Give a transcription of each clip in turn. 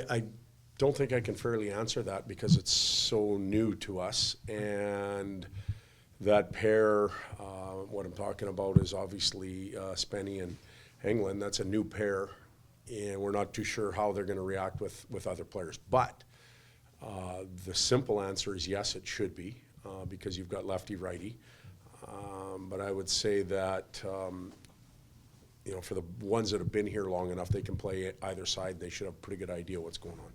I don't think I can fairly answer that because it's so new to us. And that pair, what I'm talking about is obviously Spenny and England. That's a new pair, and we're not too sure how they're going to react with other players. But the simple answer is yes, it should be, because you've got lefty-righty. But I would say that, for the ones that have been here long enough, they can play either side. They should have a pretty good idea what's going on.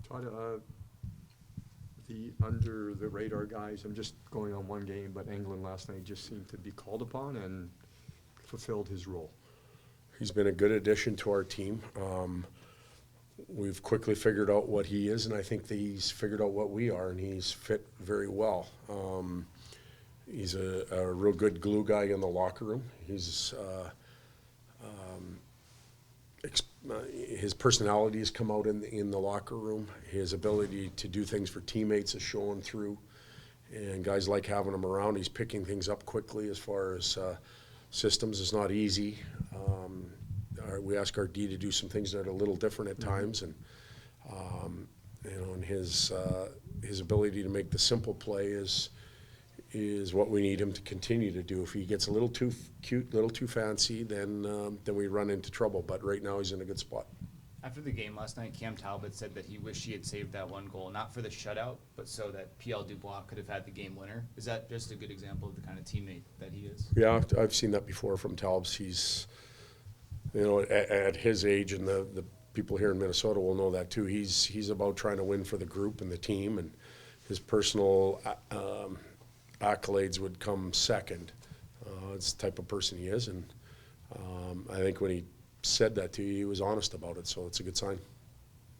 Todd, the under-the-radar guys, I'm just going on one game, but England last night just seemed to be called upon and fulfilled his role. He's been a good addition to our team. We've quickly figured out what he is, and I think that he's figured out what we are, and he's fit very well. He's a real good glue guy in the locker room. He's his personality has come out in the locker room. His ability to do things for teammates is showing through, and guys like having him around. He's picking things up quickly as far as systems. Is not easy. We ask our D to do some things that are a little different at times, and and his ability to make the simple play is what we need him to continue to do. If he gets a little too cute, a little too fancy, then we run into trouble. But right now he's in a good spot. After the game last night, Cam Talbot said that he wished he had saved that one goal, not for the shutout, but so that P.L. Dubois could have had the game winner. Is that just a good example of the kind of teammate that he is? Yeah, I've seen that before from Talbot. He's, at his age, and the people here in Minnesota will know that too. He's about trying to win for the group and the team, and his personal accolades would come second. It's the type of person he is, and I think when he said that to you, he was honest about it, so it's a good sign.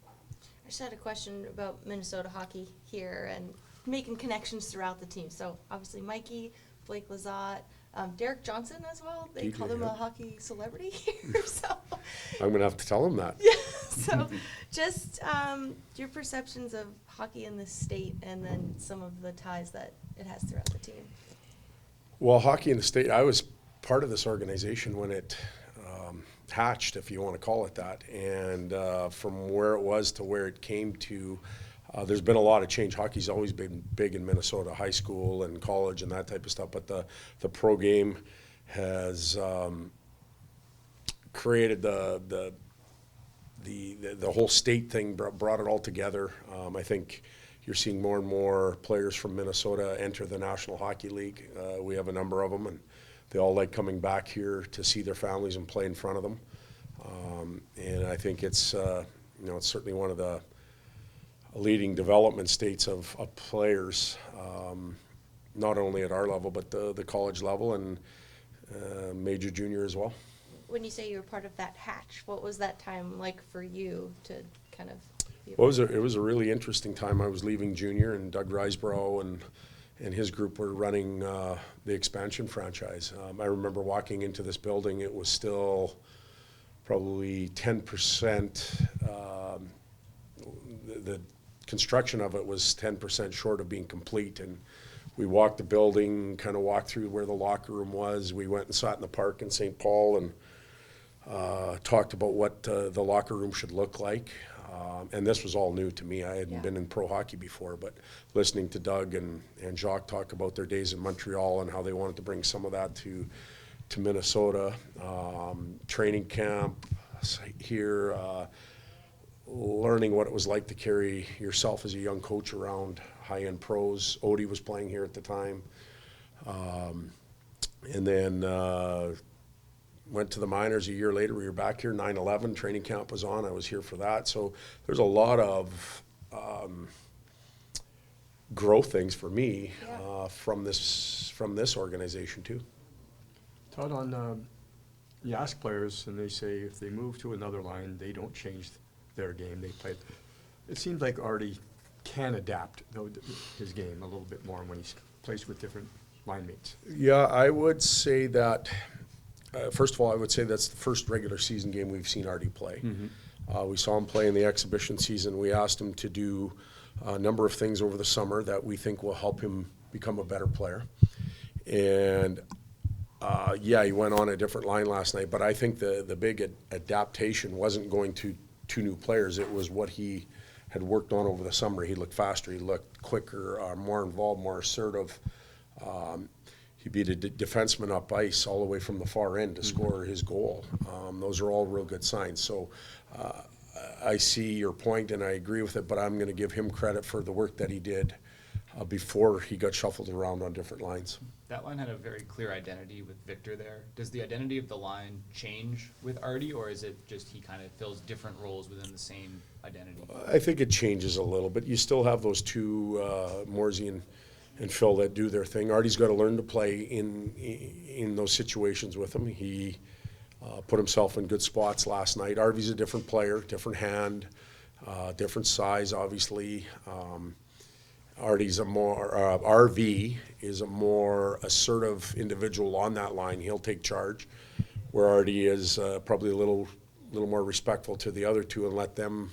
I just had a question about Minnesota hockey here and making connections throughout the team. So obviously Mikey, Blake Lizotte, Derek Johnson as well. They call him a hockey celebrity here. So I'm going to have to tell him that. Yeah. So just your perceptions of hockey in this state, and then some of the ties that it has throughout the team. Well, hockey in the state, I was part of this organization when it hatched, if you want to call it that, and from where it was to where it came to, there's been a lot of change. Hockey's always been big in Minnesota, high school and college and that type of stuff, but the pro game has created the whole state thing, brought it all together. I think you're seeing more and more players from Minnesota enter the National Hockey League. We have a number of them, and they all like coming back here to see their families and play in front of them. And I think it's it's certainly one of the leading development states of players, not only at our level but the college level and major junior as well. When you say you were part of that hatch, what was that time like for you to kind of be Well, it was a really interesting time. I was leaving junior, and Doug Riseborough and his group were running the expansion franchise. I remember walking into this building. It was still probably 10%. The construction of it was 10% short of being complete, and we walked the building, kind of walked through where the locker room was. We went and sat in the park in St. Paul and talked about what the locker room should look like. And this was all new to me. I hadn't been in pro hockey before, but listening to Doug and Jacques talk about their days in Montreal and how they wanted to bring some of that to Minnesota, training camp here, learning what it was like to carry yourself as a young coach around high-end pros. Odie was playing here at the time. And then went to the minors a year later. We were back here, 9/11, training camp was on. I was here for that. So there's a lot of growth things for me from this organization too. Todd, you ask players, and they say if they move to another line, they don't change their game. They play. It seems like Artie can adapt his game a little bit more when he plays with different line mates. Yeah, I would say that. First of all, I would say that's the first regular season game we've seen Artie play. Mm-hmm. We saw him play in the exhibition season. We asked him to do a number of things over the summer that we think will help him become a better player. And Yeah, he went on a different line last night, but I think the big adaptation wasn't going to two new players. It was what he had worked on over the summer. He looked faster, he looked quicker, more involved, more assertive. He beat a defenseman up ice all the way from the far end to score his goal. Those are all real good signs. So I see your point and I agree with it, but I'm going to give him credit for the work that he did before he got shuffled around on different lines. That line had a very clear identity with Victor there. Does the identity of the line change with Artie, or is it just he kind of fills different roles within the same identity? I think it changes a little, but you still have those two, Morsey and Phil, that do their thing. Artie's got to learn to play in those situations with him. He put himself in good spots last night. Artie's a different player, different hand, different size, obviously. Artie's a more, RV is a more assertive individual on that line. He'll take charge, where Artie is probably a little more respectful to the other two and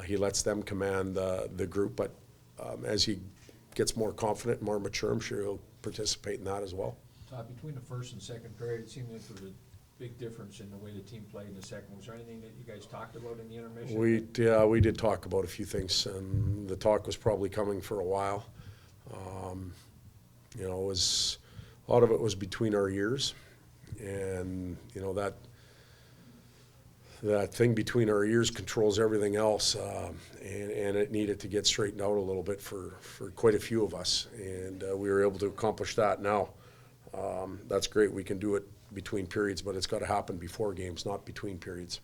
he lets them command the group. But as he gets more confident, more mature, I'm sure he'll participate in that as well. Todd, between the first and second period, it seemed like there was a big difference in the way the team played in the second. Was there anything that you guys talked about in the intermission? We did talk about a few things, and the talk was probably coming for a while. It was a lot of it was between our ears, and that thing between our ears controls everything else, and it needed to get straightened out a little bit for quite a few of us, and we were able to accomplish that now. That's great. We can do it between periods, but it's got to happen before games, not between periods.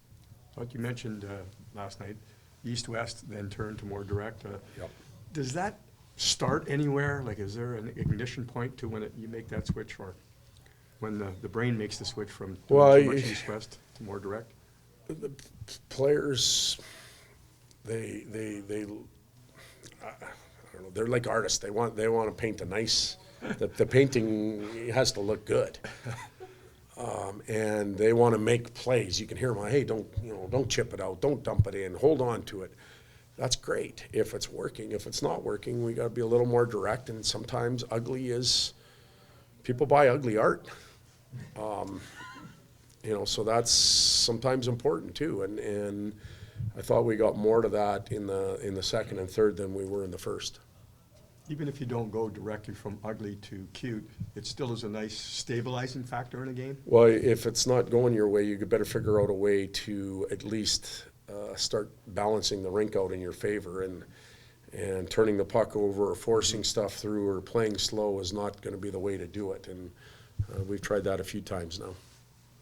Like you mentioned last night, east-west, then turn to more direct. Yep. Does that start anywhere? Like, is there an ignition point to when you make that switch, or when the brain makes the switch from too much east-west to more direct? The players, I don't know, they're like artists. They want to paint a nice, the painting has to look good. And they want to make plays. You can hear them, hey, don't chip it out, don't dump it in, hold on to it. That's great if it's working. If it's not working, we got to be a little more direct. And sometimes people buy ugly art. So that's sometimes important too. And I thought we got more to that in the second and third than we were in the first. Even if you don't go directly from ugly to cute, it still is a nice stabilizing factor in a game? Well, if it's not going your way, you better figure out a way to at least start balancing the rink out in your favor, and turning the puck over or forcing stuff through or playing slow is not going to be the way to do it. And we've tried that a few times now.